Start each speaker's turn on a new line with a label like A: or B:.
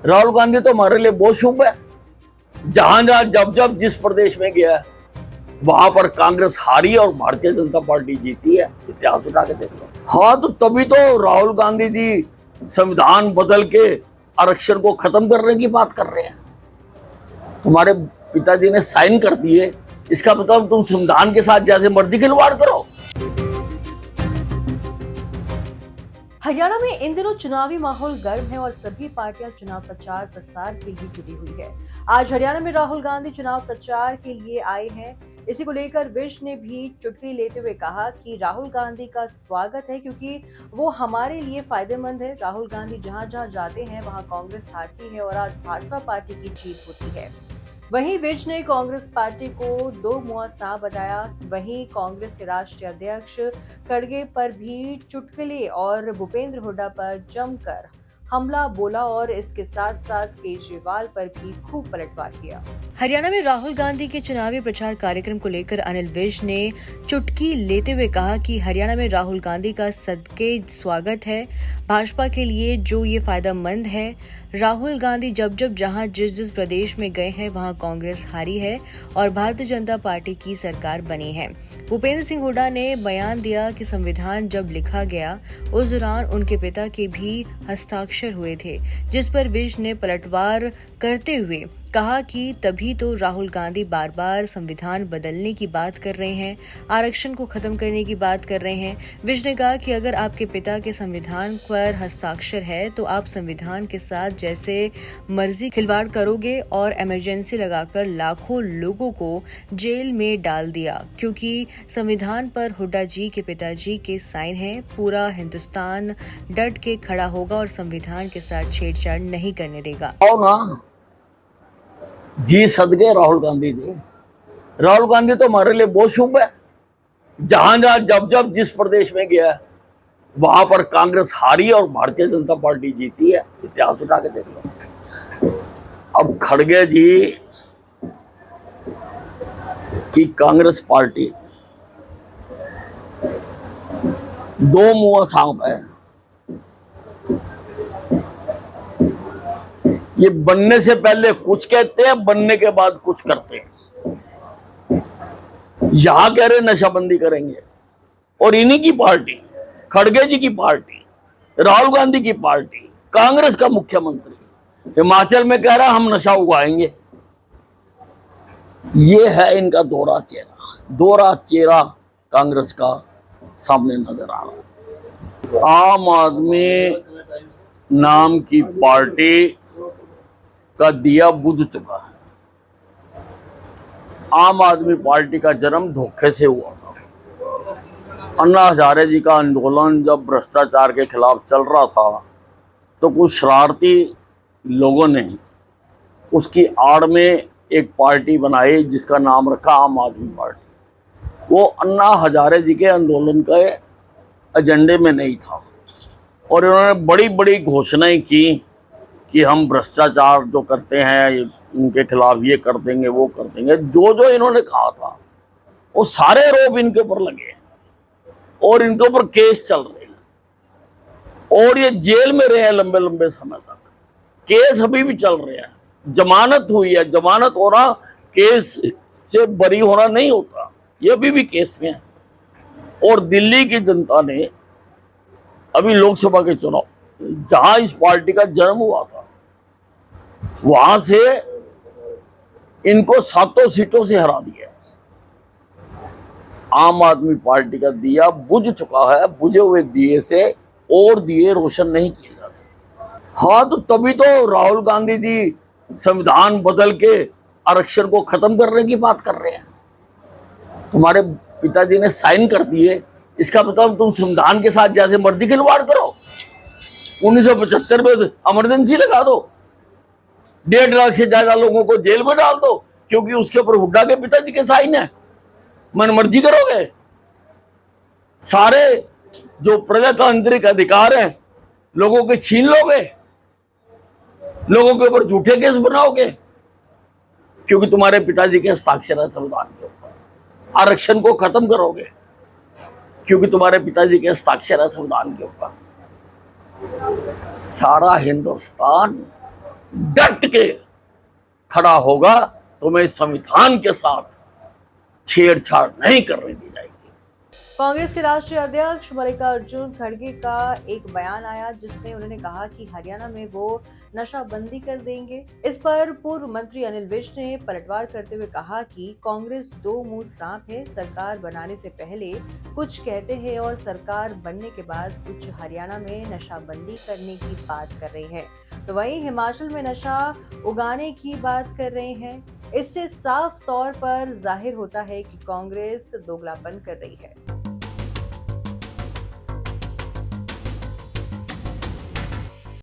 A: राहुल गांधी तो हमारे लिए बहुत शुभ है। जहां जहां जब जब जिस प्रदेश में गया वहां पर कांग्रेस हारी और भारतीय जनता पार्टी जीती है। इतिहास उठा के देख लो। हाँ, तो तभी तो राहुल गांधी जी संविधान बदल के आरक्षण को खत्म करने की बात कर रहे हैं। तुम्हारे पिताजी ने साइन कर दिए, इसका मतलब तुम संविधान के साथ जैसे मर्जी खिलवाड़ करो।
B: हरियाणा में इन दिनों चुनावी माहौल गर्म है और सभी पार्टियां चुनाव प्रचार प्रसार के लिए जुटी हुई है। आज हरियाणा में राहुल गांधी चुनाव प्रचार के लिए आए हैं। इसी को लेकर विज ने भी चुटकी लेते हुए कहा कि राहुल गांधी का स्वागत है क्योंकि वो हमारे लिए फायदेमंद है। राहुल गांधी जहां जहां जाते हैं वहां कांग्रेस हारती है और आज भाजपा पार्टी की जीत होती है। वहीं विज ने कांग्रेस पार्टी को दो मुंह सांप बताया। वहीं कांग्रेस के राष्ट्रीय अध्यक्ष खड़गे पर भी चुटकुले और भूपेंद्र हुड्डा पर जमकर हमला बोला और इसके साथ साथ केजरीवाल पर भी खूब पलटवार किया। हरियाणा में राहुल गांधी के चुनावी प्रचार कार्यक्रम को लेकर अनिल विज ने चुटकी लेते हुए कहा कि हरियाणा में राहुल गांधी का सदके स्वागत है। भाजपा के लिए जो ये फायदेमंद है। राहुल गांधी जब जब जहां जिस प्रदेश में गए हैं वहां कांग्रेस हारी है और भारतीय जनता पार्टी की सरकार बनी है। भूपेंद्र सिंह हुड्डा ने बयान दिया कि संविधान जब लिखा गया उस दौरान उनके पिता के भी हस्ताक्षर हुए थे, जिस पर विज ने पलटवार करते हुए कहा कि तभी तो राहुल गांधी बार बार संविधान बदलने की बात कर रहे हैं, आरक्षण को खत्म करने की बात कर रहे हैं। विज ने कहा कि अगर आपके पिता के संविधान पर हस्ताक्षर है तो आप संविधान के साथ जैसे मर्जी खिलवाड़ करोगे और इमरजेंसी लगाकर लाखों लोगों को जेल में डाल दिया क्योंकि संविधान पर हुड्डा जी के पिताजी के साइन है। पूरा हिंदुस्तान डट के खड़ा होगा और संविधान के साथ छेड़छाड़ नहीं करने देगा।
A: जी सदके राहुल गांधी जी। राहुल गांधी तो हमारे लिए बहुत शुभ है। जहां जहां जब जब जिस प्रदेश में गया वहां पर कांग्रेस हारी और भारतीय जनता पार्टी जीती है। इतिहास उठा के देख लो। अब खड़गे जी की कांग्रेस पार्टी दो मुंह सांप है। ये बनने से पहले कुछ कहते हैं, बनने के बाद कुछ करते हैं। यहां कह रहे नशाबंदी करेंगे और इन्हीं की पार्टी, खड़गे जी की पार्टी, राहुल गांधी की पार्टी, कांग्रेस का मुख्यमंत्री हिमाचल में कह रहा हम नशा उगाएंगे। ये है इनका दोहरा चेहरा कांग्रेस का सामने नजर आ रहा है। आम आदमी नाम की पार्टी का दिया बुझ चुका है। आम आदमी पार्टी का जन्म धोखे से हुआ था। अन्ना हजारे जी का आंदोलन जब भ्रष्टाचार के खिलाफ चल रहा था तो कुछ शरारती लोगों ने उसकी आड़ में एक पार्टी बनाई जिसका नाम रखा आम आदमी पार्टी। वो अन्ना हजारे जी के आंदोलन के एजेंडे में नहीं था और उन्होंने बड़ी बड़ी घोषणाएं की कि हम भ्रष्टाचार जो करते हैं उनके खिलाफ ये कर देंगे वो कर देंगे। जो जो इन्होंने कहा था वो सारे आरोप इनके ऊपर लगे और इनके ऊपर केस चल रहे हैं और ये जेल में रहे हैं लंबे लंबे समय तक। केस अभी भी चल रहे हैं। जमानत हुई है। जमानत होना केस से बरी होना नहीं होता। ये अभी भी केस में है। और दिल्ली की जनता ने अभी लोकसभा के चुनाव जहां इस पार्टी का जन्म हुआ था वहां से इनको 7 सीटों से हरा दिया। आम आदमी पार्टी का दिया बुझ चुका है। बुझे हुए दिए से और दिए रोशन नहीं किए जा सकते। हाँ, तो तभी तो राहुल गांधी जी संविधान बदल के आरक्षण को खत्म करने की बात कर रहे हैं। तुम्हारे पिताजी ने साइन कर दिए, इसका मतलब तुम संविधान के साथ जैसे मर्जी खिलवाड़ करो। 1975 में इमरजेंसी लगा दो, 1.5 लाख से ज्यादा लोगों को जेल में डाल दो क्योंकि उसके ऊपर हुड्डा के पिताजी के साइन है। मन मर्जी करोगे। सारे जो प्रजातांत्रिक अधिकार है लोगों के छीन लोगे, लोगों के ऊपर झूठे केस बनाओगे क्योंकि तुम्हारे पिताजी के हस्ताक्षर है संविधान के ऊपर। आरक्षण को खत्म करोगे क्योंकि तुम्हारे पिताजी के हस्ताक्षर है संविधान के ऊपर। सारा हिंदुस्तान डट के खड़ा होगा तुम्हें संविधान के साथ छेड़छाड़ नहीं करने दी जाएगी।
B: कांग्रेस के राष्ट्रीय अध्यक्ष मल्लिकार्जुन खड़गे का एक बयान आया जिसमें उन्होंने कहा कि हरियाणा में वो नशाबंदी कर देंगे। इस पर पूर्व मंत्री अनिल विज ने पलटवार करते हुए कहा कि कांग्रेस दो मुंह सांप है, सरकार बनाने से पहले कुछ कहते हैं और सरकार बनने के बाद कुछ हरियाणा में नशाबंदी करने की बात कर रहे हैं, तो वहीं हिमाचल में नशा उगाने की बात कर रहे हैं। इससे साफ तौर पर जाहिर होता है कि कांग्रेस दोगलापन कर रही है।